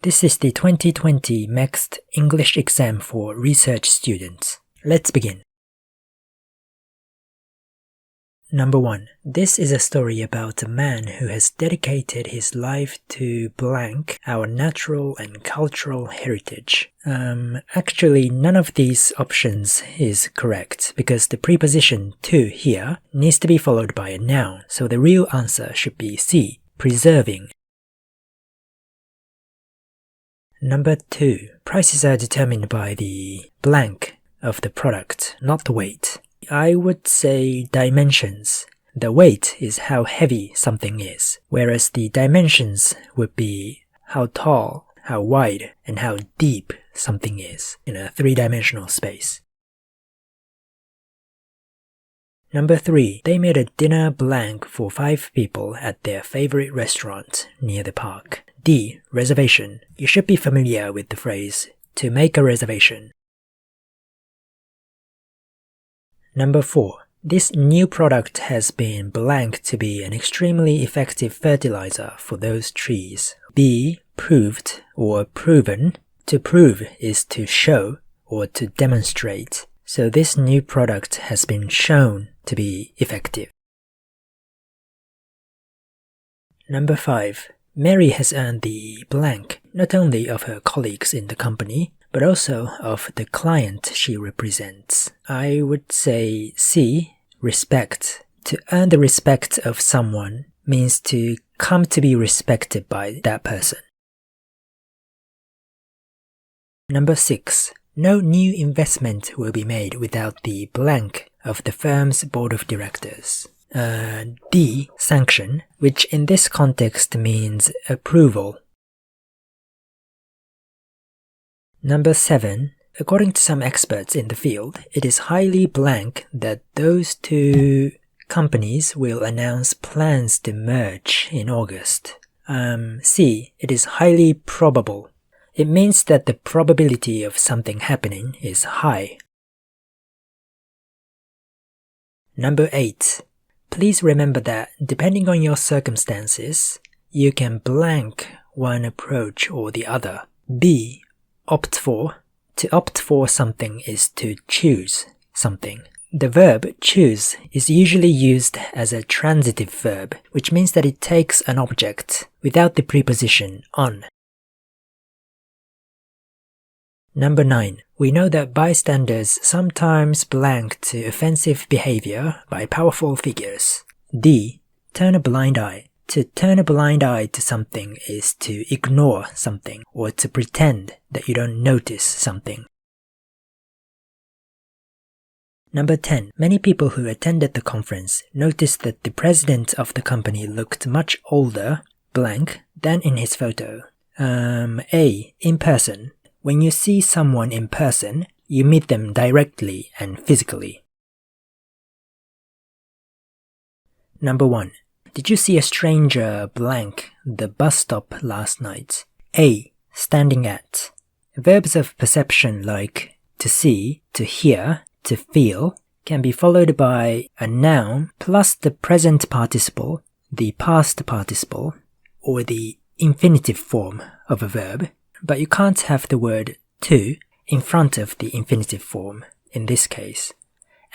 This is the 2020 MEXT English exam for research students. Let's begin. Number 1. This is a story about a man who has dedicated his life to blank, our natural and cultural heritage. Actually, none of these options is correct because the preposition to here needs to be followed by a noun, so the real answer should be C, preserving. Number 2. Prices are determined by the blank of the product, not the weight. I would say dimensions. The weight is how heavy something is, whereas the dimensions would be how tall, how wide, and how deep something is in a three-dimensional space. Number 3. They made a dinner blank for 5 people at their favorite restaurant near the park. D. Reservation. You should be familiar with the phrase, to make a reservation. Number 4. This new product has been blank to be an extremely effective fertilizer for those trees. B. Proved or proven. To prove is to show or to demonstrate. So this new product has been shown to be effective. Number 5. Mary has earned the blank not only of her colleagues in the company, but also of the client she represents. I would say C, respect. To earn the respect of someone means to come to be respected by that person. Number 6. No new investment will be made without the blank of the firm's board of directors. D, sanction, which in this context means approval. Number 7. According to some experts in the field, it is highly blank that those two companies will announce plans to merge in August. C. It is highly probable. It means that the probability of something happening is high. Number 8. Please remember that depending on your circumstances, you can blank one approach or the other. B. Opt for. To opt for something is to choose something. The verb choose is usually used as a transitive verb, which means that it takes an object without the preposition on. Number 9. We know that bystanders sometimes blank to offensive behavior by powerful figures. D. Turn a blind eye. To turn a blind eye to something is to ignore something or to pretend that you don't notice something. Number 10. Many people who attended the conference noticed that the president of the company looked much older, blank, than in his photo. A. In person. When you see someone in person, you meet them directly and physically. Number 1. Did you see a stranger blank the bus stop last night? A. Standing at. Verbs of perception like to see, to hear, to feel can be followed by a noun plus the present participle, the past participle, or the infinitive form of a verb. But you can't have the word to in front of the infinitive form in this case.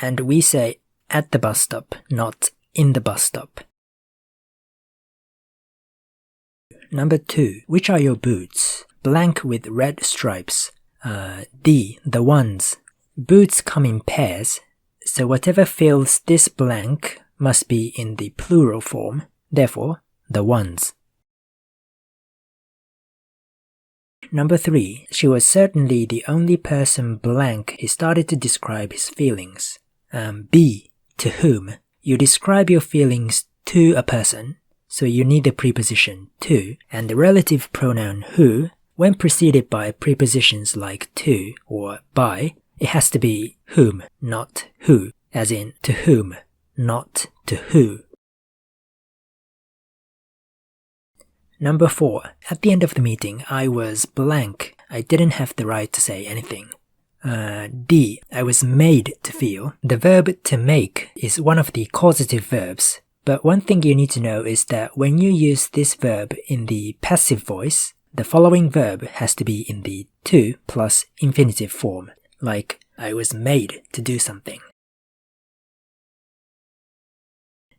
And we say at the bus stop, not in the bus stop. Number 2. Which are your boots? Blank with red stripes. D. The ones. Boots come in pairs, so whatever fills this blank must be in the plural form, therefore, the ones. Number 3. She was certainly the only person blank he started to describe his feelings. B. To whom. You describe your feelings to a person, so you need the preposition to, and the relative pronoun who. When preceded by prepositions like to or by, it has to be whom, not who, as in to whom, not to who. Number 4. At the end of the meeting, I was blank. I didn't have the right to say anything. D. I was made to feel. The verb to make is one of the causative verbs, but one thing you need to know is that when you use this verb in the passive voice, the following verb has to be in the to plus infinitive form, like I was made to do something.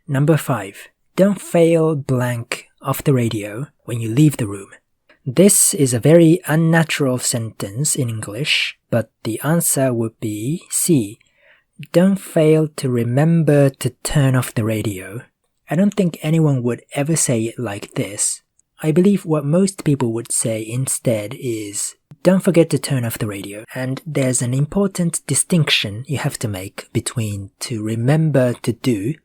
Number 5. Don't fail blank off the radio when you leave the room. This is a very unnatural sentence in English, but the answer would be C. Don't fail to remember to turn off the radio. I don't think anyone would ever say it like this. I believe what most people would say instead is, don't forget to turn off the radio. And there's an important distinction you have to make between to remember to do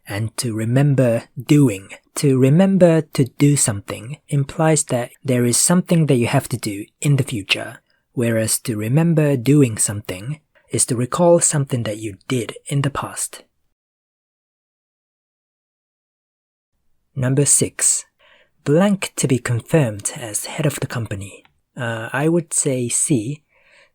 and to remember doing. To remember to do something implies that there is something that you have to do in the future, whereas to remember doing something is to recall something that you did in the past. Number 6. Blank to be confirmed as head of the company. I would say C.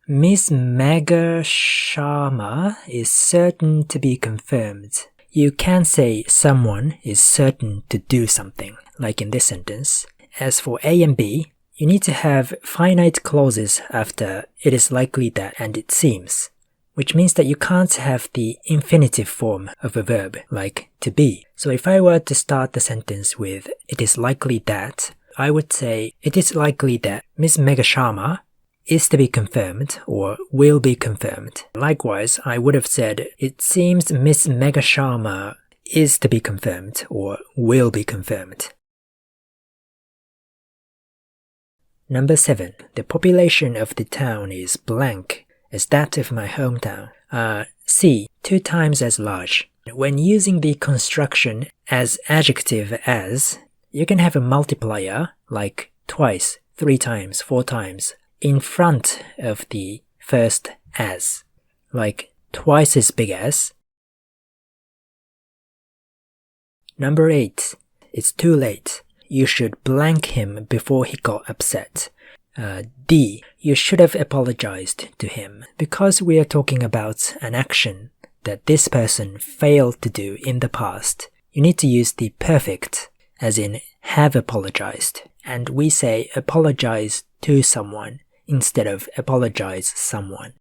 Ms. Megha Sharma is certain to be confirmed. You can say someone is certain to do something, like in this sentence. As for A and B, you need to have finite clauses after it is likely that and it seems, which means that you can't have the infinitive form of a verb, like to be. So if I were to start the sentence with it is likely that, I would say it is likely that Ms. Megha Sharma is to be confirmed or will be confirmed. Likewise, I would have said it seems Ms. Megha Sharma is to be confirmed or will be confirmed. Number 7. The population of the town is blank as that of my hometown. C. 2 times as large. When using the construction as adjective as, you can have a multiplier like twice, 3 times, 4 times in front of the first as, like twice as big as. Number 8. It's too late. You should blank him before he got upset. D. You should have apologized to him. Because we are talking about an action that this person failed to do in the past, you need to use the perfect, as in have apologized. And we say apologize to someone instead of apologize someone.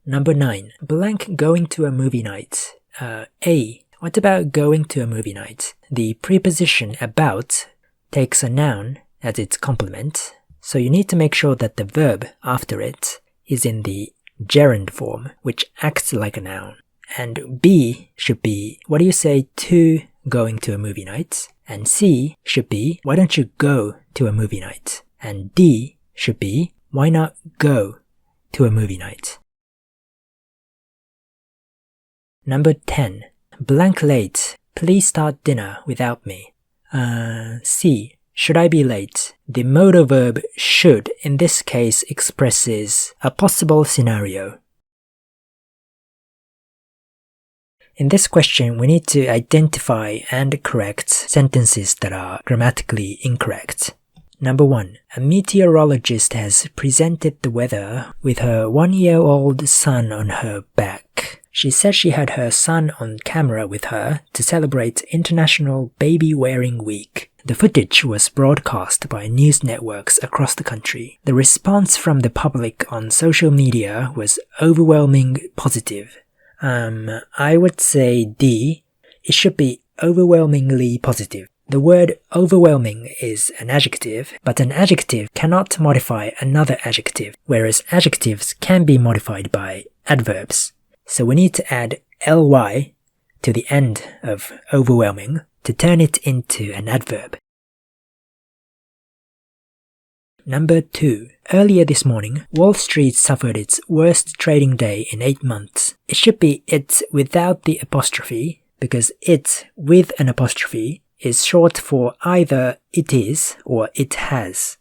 Number 9. Blank going to a movie night. A. What about going to a movie night? The preposition about takes a noun as its complement, so you need to make sure that the verb after it is in the gerund form, which acts like a noun. And B should be, what do you say to going to a movie night? And C should be, why don't you go to a movie night? And D should be, why not go to a movie night? Number 10. Blank late. Please start dinner without me. C. Should I be late? The modal verb should in this case expresses a possible scenario. In this question, we need to identify and correct sentences that are grammatically incorrect. Number 1. A meteorologist has presented the weather with her 1-year-old son on her back. She said she had her son on camera with her to celebrate International Baby Wearing Week. The footage was broadcast by news networks across the country. The response from the public on social media was overwhelmingly positive. I would say D. It should be overwhelmingly positive. The word overwhelming is an adjective, but an adjective cannot modify another adjective, whereas adjectives can be modified by adverbs. So we need to add ly to the end of overwhelming to turn it into an adverb. Number 2. Earlier this morning, Wall Street suffered its worst trading day in 8 months. It should be it without the apostrophe, because it with an apostrophe is short for either it is or it has.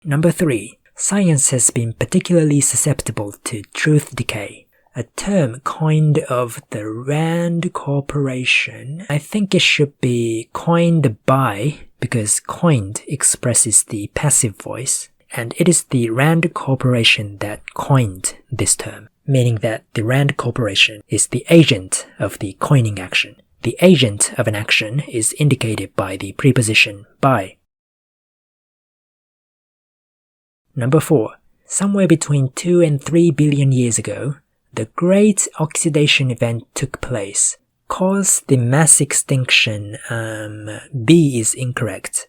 Number 3. Science has been particularly susceptible to truth decay. A term coined of the Rand Corporation. I think it should be coined by, because coined expresses the passive voice, and it is the Rand Corporation that coined this term, meaning that the Rand Corporation is the agent of the coining action. The agent of an action is indicated by the preposition by. Number 4. Somewhere between 2 and 3 billion years ago, the Great Oxidation Event took place. Caused the mass extinction. B is incorrect.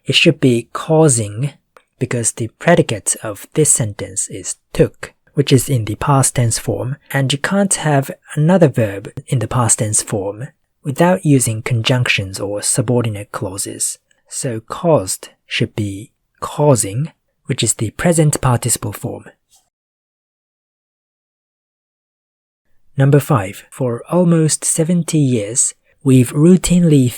It should be causing, because the predicate of this sentence is took, which is in the past tense form, and you can't have another verb in the past tense form without using conjunctions or subordinate clauses. So caused should be causing, which is the present participle form. Number 5. For almost 70 years, we've routinely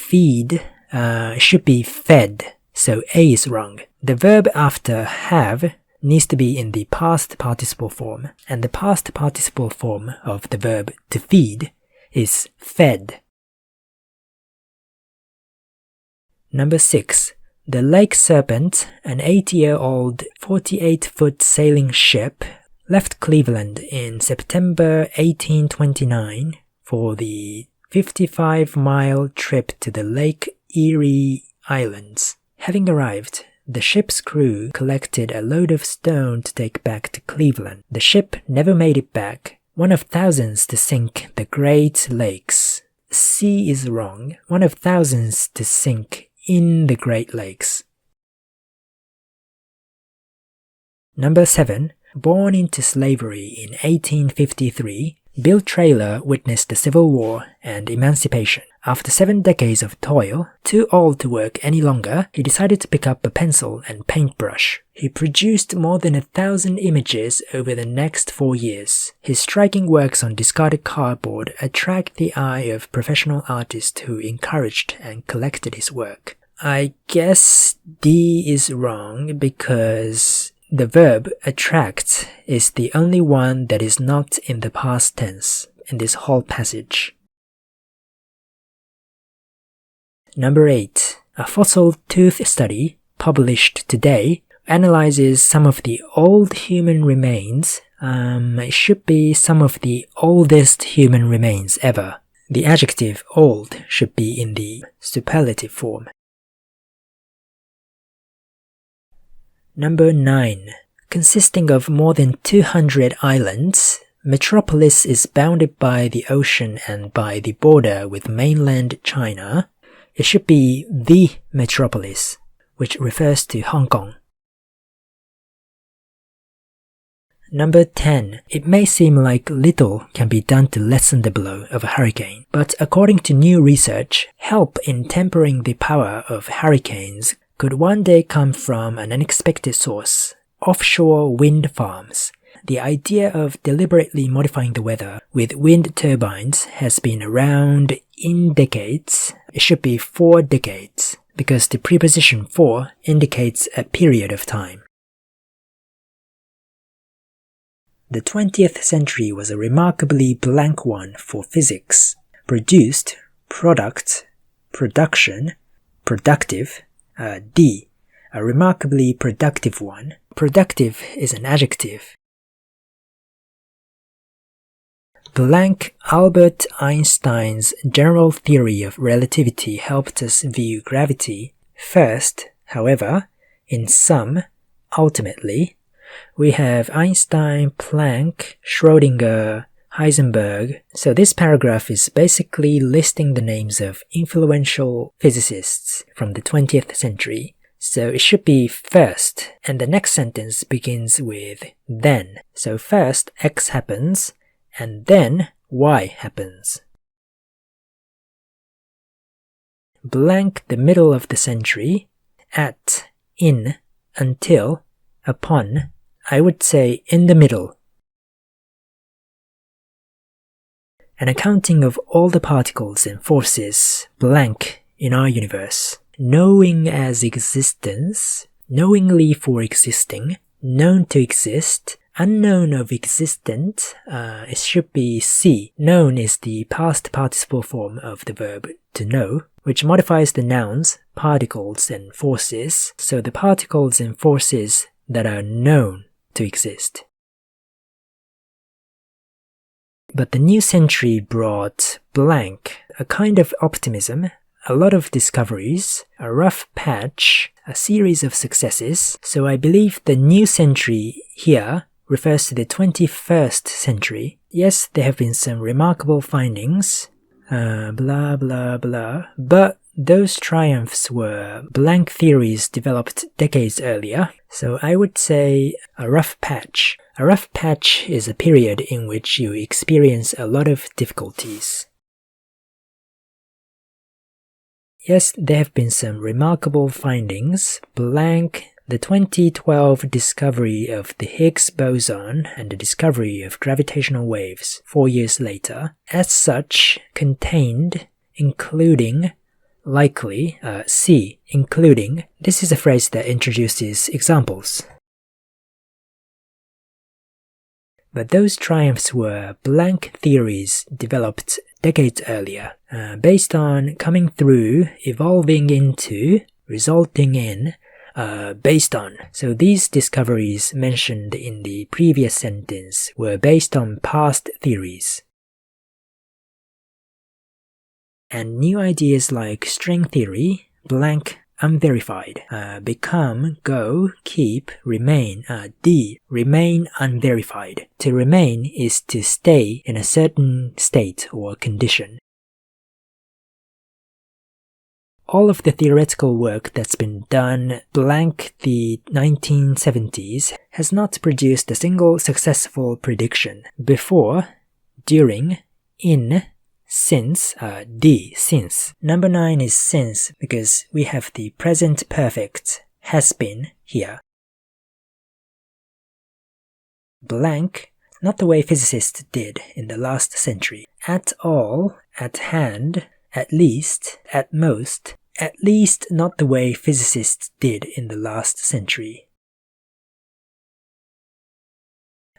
should be fed, so A is wrong. The verb after have needs to be in the past participle form, and the past participle form of the verb to feed is fed. Number 6. The Lake Serpent, an 8-year-old 48-foot sailing ship, left Cleveland in September 1829 for the 55-mile trip to the Lake Erie Islands. Having arrived, the ship's crew collected a load of stone to take back to Cleveland. The ship never made it back, one of thousands to sink the Great Lakes. C is wrong, one of thousands to sink in the Great Lakes. Number 7. Born into slavery in 1853, Bill Traylor witnessed the Civil War and emancipation. After 7 decades of toil, too old to work any longer, he decided to pick up a pencil and paintbrush. He produced more than 1,000 images over the next 4 years. His striking works on discarded cardboard attract the eye of professional artists who encouraged and collected his work. I guess D is wrong because the verb attract is the only one that is not in the past tense in this whole passage. Number 8. A fossil tooth study, published today, analyzes some of the old human remains. It should be some of the oldest human remains ever. The adjective old should be in the superlative form. Number 9. Consisting of more than 200 islands, Metropolis is bounded by the ocean and by the border with mainland China. It should be the Metropolis, which refers to Hong Kong. Number 10. It may seem like little can be done to lessen the blow of a hurricane, but according to new research, help in tempering the power of hurricanes could one day come from an unexpected source: offshore wind farms. The idea of deliberately modifying the weather with wind turbines has been around in decades. It should be 4 decades, because the preposition for indicates a period of time. The 20th century was a remarkably blank one for physics. Produced, product, production, productive. D. A remarkably productive one. Productive is an adjective. Blank Albert Einstein's general theory of relativity helped us view gravity. First, however, in sum, ultimately, we have Einstein, Planck, Schrödinger, Heisenberg. So this paragraph is basically listing the names of influential physicists from the 20th century. So it should be first, and the next sentence begins with then. So first X happens, and then Y happens. Blank the middle of the century, at, in, until, upon. I would say in the middle. An accounting of all the particles and forces blank in our universe. Knowing as existence, knowingly for existing, known to exist, unknown of existent. It should be C. Known is the past participle form of the verb to know, which modifies the nouns, particles and forces, so the particles and forces that are known to exist. But the new century brought blank, a kind of optimism, a lot of discoveries, a rough patch, a series of successes. So I believe the new century here refers to the 21st century. Yes, there have been some remarkable findings, blah blah blah, but those triumphs were blank theories developed decades earlier. So I would say a rough patch. A rough patch is a period in which you experience a lot of difficulties. Yes, there have been some remarkable findings, blank, the 2012 discovery of the Higgs boson and the discovery of gravitational waves 4 years later, as such, contained, including, likely, C, including. This is a phrase that introduces examples. But those triumphs were blank theories developed decades earlier, based on, coming through, evolving into, resulting in, based on. So these discoveries mentioned in the previous sentence were based on past theories. And new ideas like string theory, blank, unverified, become, go, keep, remain, D, remain unverified. To remain is to stay in a certain state or condition. All of the theoretical work that's been done blank the 1970s has not produced a single successful prediction. Before, during, in, since, D, since. Number 9 is since because we have the present perfect, has been, here. Blank, not the way physicists did in the last century. At all, at hand, at least, at most, at least not the way physicists did in the last century.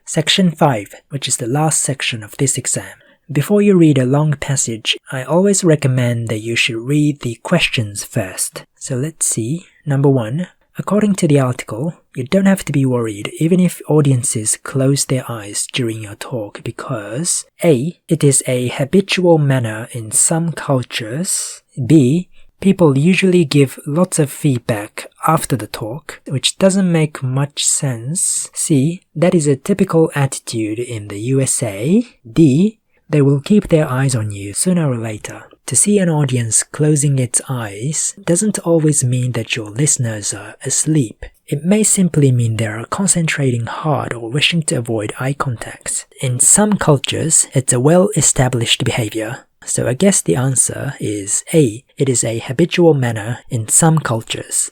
Section 5, which is the last section of this exam. Before you read a long passage, I always recommend that you should read the questions first. So let's see. Number 1. According to the article, you don't have to be worried even if audiences close their eyes during your talk because A. It is a habitual manner in some cultures. B. People usually give lots of feedback after the talk, which doesn't make much sense. C. That is a typical attitude in the USA. D. They will keep their eyes on you sooner or later. To see an audience closing its eyes doesn't always mean that your listeners are asleep. It may simply mean they are concentrating hard or wishing to avoid eye contact. In some cultures, it's a well-established behavior. So I guess the answer is A. It is a habitual manner in some cultures.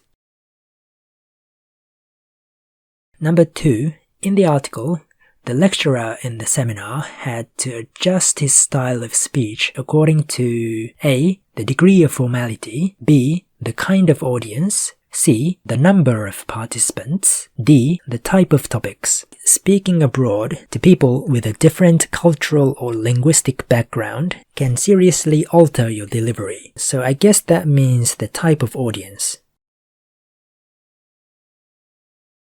Number 2. In the article, the lecturer in the seminar had to adjust his style of speech according to A. the degree of formality, B. the kind of audience, C. the number of participants, D. the type of topics. Speaking abroad to people with a different cultural or linguistic background can seriously alter your delivery. So I guess that means the type of audience.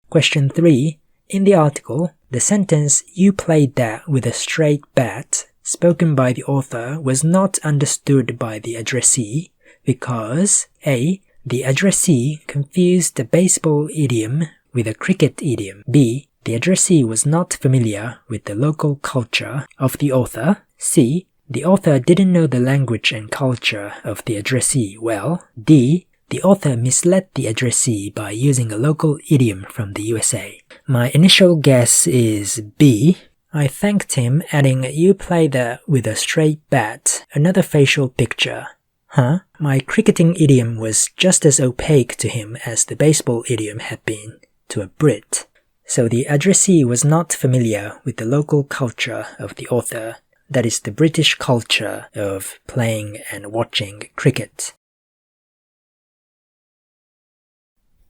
Question 3. In the article, the sentence "you played that with a straight bat" spoken by the author was not understood by the addressee because A. the addressee confused the baseball idiom with a cricket idiom. B. the addressee was not familiar with the local culture of the author. C. the author didn't know the language and culture of the addressee well. D. the author misled the addressee by using a local idiom from the USA. My initial guess is B. I thanked him, adding, "You play that with a straight bat," another facial picture. Huh? My cricketing idiom was just as opaque to him as the baseball idiom had been to a Brit. So the addressee was not familiar with the local culture of the author, that is the British culture of playing and watching cricket.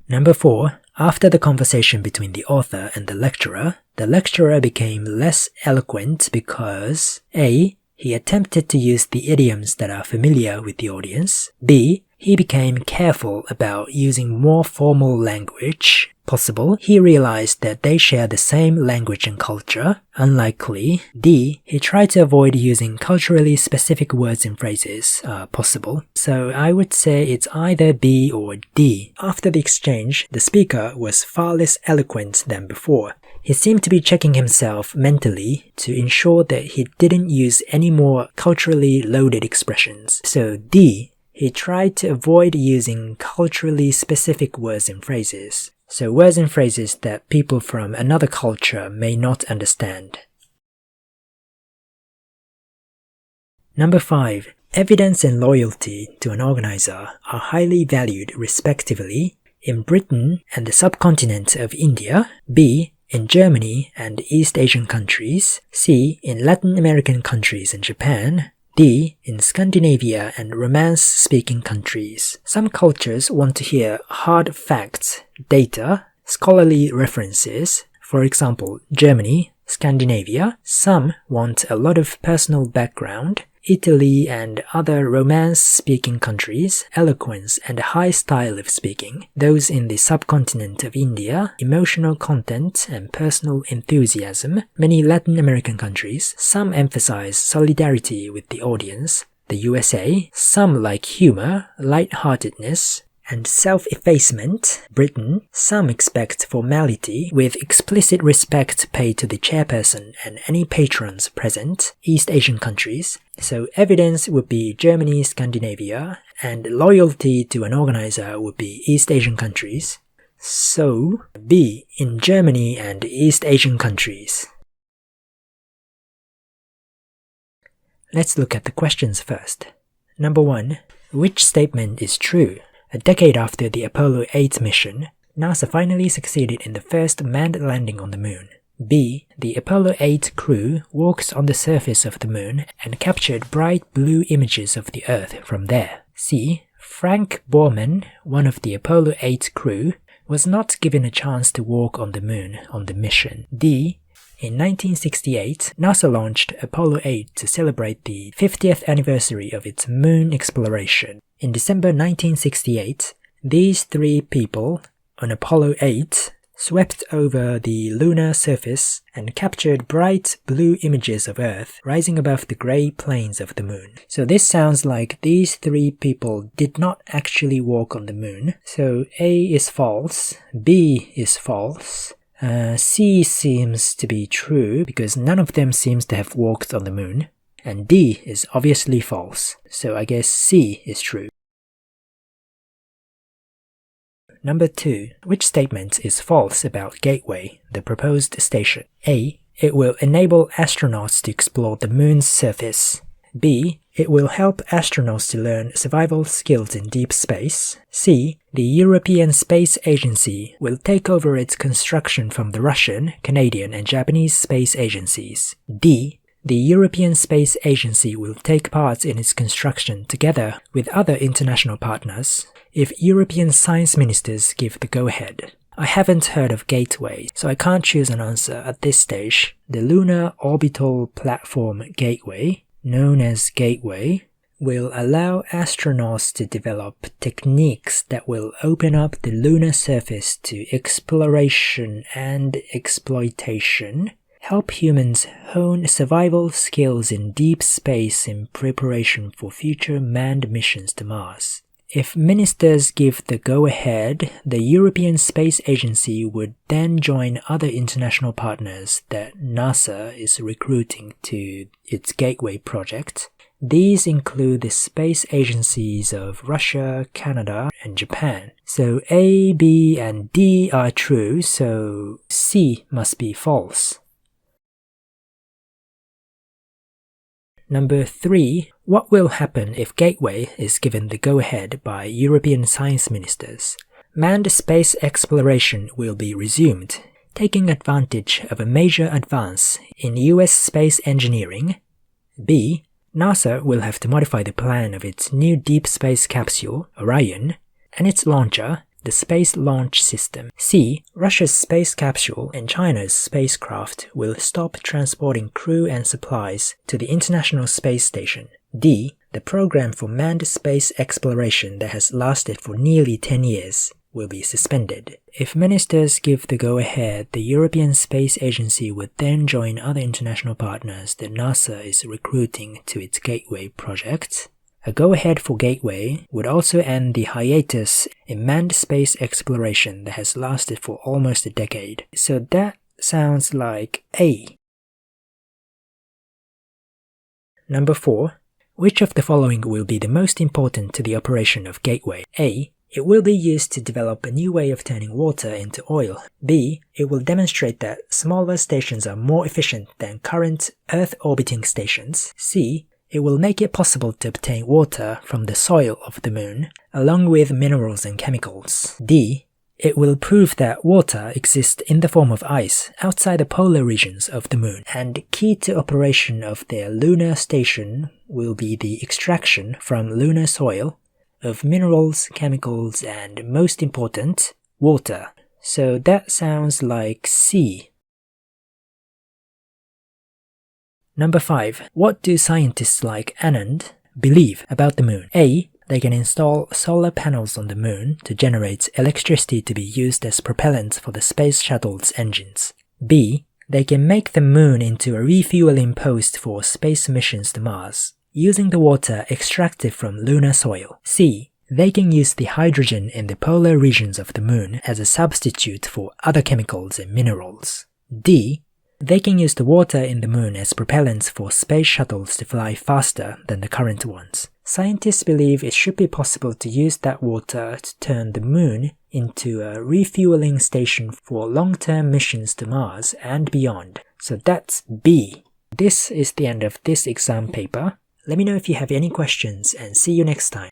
Number 4. After the conversation between the author and the lecturer became less eloquent because A. he attempted to use the idioms that are familiar with the audience. B. he became careful about using more formal language possible. He realized that they share the same language and culture. Unlikely. D. He tried to avoid using culturally specific words and phrases possible. So I would say it's either B or D. After the exchange, the speaker was far less eloquent than before. He seemed to be checking himself mentally to ensure that he didn't use any more culturally loaded expressions. So D. He tried to avoid using culturally specific words and phrases. So words and phrases that people from another culture may not understand. Number 5. Evidence and loyalty to an organizer are highly valued respectively in Britain and the subcontinent of India, B. in Germany and East Asian countries, C. in Latin American countries and Japan, D. in Scandinavia and Romance-speaking countries. Some cultures want to hear hard facts, data, scholarly references. For example, Germany, Scandinavia. Some want a lot of personal background. Italy and other Romance-speaking countries, eloquence and a high style of speaking. Those in the subcontinent of India, emotional content and personal enthusiasm. Many Latin American countries, some emphasize solidarity with the audience. The USA, some like humor, light-heartedness, and self-effacement. Britain, some expect formality with explicit respect paid to the chairperson and any patrons present. East Asian countries. So evidence would be Germany, Scandinavia, and loyalty to an organizer would be East Asian countries. So B. in Germany and East Asian countries. Let's look at the questions first. Number 1. Which statement is true? A decade after the Apollo 8 mission, NASA finally succeeded in the first manned landing on the moon. B. The Apollo 8 crew walked on the surface of the moon and captured bright blue images of the Earth from there. C. Frank Borman, one of the Apollo 8 crew, was not given a chance to walk on the moon on the mission. D. In 1968, NASA launched Apollo 8 to celebrate the 50th anniversary of its moon exploration. In December 1968, these 3 people on Apollo 8 swept over the lunar surface and captured bright blue images of Earth rising above the grey plains of the moon. So this sounds like these 3 people did not actually walk on the moon. So A is false, B is false, C seems to be true because none of them seems to have walked on the moon, and D is obviously false, so I guess C is true. Number 2. Which statement is false about Gateway, the proposed station? A. It will enable astronauts to explore the moon's surface. B. It will help astronauts to learn survival skills in deep space. C. The European Space Agency will take over its construction from the Russian, Canadian, and Japanese space agencies. D. The European Space Agency will take part in its construction together with other international partners if European science ministers give the go-ahead. I haven't heard of Gateway, so I can't choose an answer at this stage. The Lunar Orbital Platform Gateway, known as Gateway, will allow astronauts to develop techniques that will open up the lunar surface to exploration and exploitation, help humans hone survival skills in deep space in preparation for future manned missions to Mars. If ministers give the go-ahead, the European Space Agency would then join other international partners that NASA is recruiting to its Gateway project. These include the space agencies of Russia, Canada, and Japan. So A, B, and D are true, so C must be false. Number 3. What will happen if Gateway is given the go-ahead by European science ministers? Manned space exploration will be resumed, taking advantage of a major advance in US space engineering. B. NASA will have to modify the plan of its new deep space capsule, Orion, and its launcher, the Space Launch System. C. Russia's space capsule and China's spacecraft will stop transporting crew and supplies to the International Space Station. D. the program for manned space exploration that has lasted for nearly 10 years will be suspended. If ministers give the go-ahead, the European Space Agency would then join other international partners that NASA is recruiting to its Gateway project. A go-ahead for Gateway would also end the hiatus in manned space exploration that has lasted for almost a decade. So that sounds like A. Number 4. Which of the following will be the most important to the operation of Gateway? A. It will be used to develop a new way of turning water into oil. B. It will demonstrate that smaller stations are more efficient than current Earth-orbiting stations. C. It will make it possible to obtain water from the soil of the moon, along with minerals and chemicals. D. It will prove that water exists in the form of ice outside the polar regions of the moon, and key to operation of their lunar station will be the extraction from lunar soil of minerals, chemicals, and most important, water. So that sounds like C. Number 5. What do scientists like Anand believe about the moon? A. They can install solar panels on the moon to generate electricity to be used as propellant for the space shuttle's engines. B. They can make the moon into a refueling post for space missions to Mars, using the water extracted from lunar soil. C. They can use the hydrogen in the polar regions of the moon as a substitute for other chemicals and minerals. D. They can use the water in the moon as propellants for space shuttles to fly faster than the current ones. Scientists believe it should be possible to use that water to turn the moon into a refueling station for long-term missions to Mars and beyond. So that's B. This is the end of this exam paper. Let me know if you have any questions and see you next time.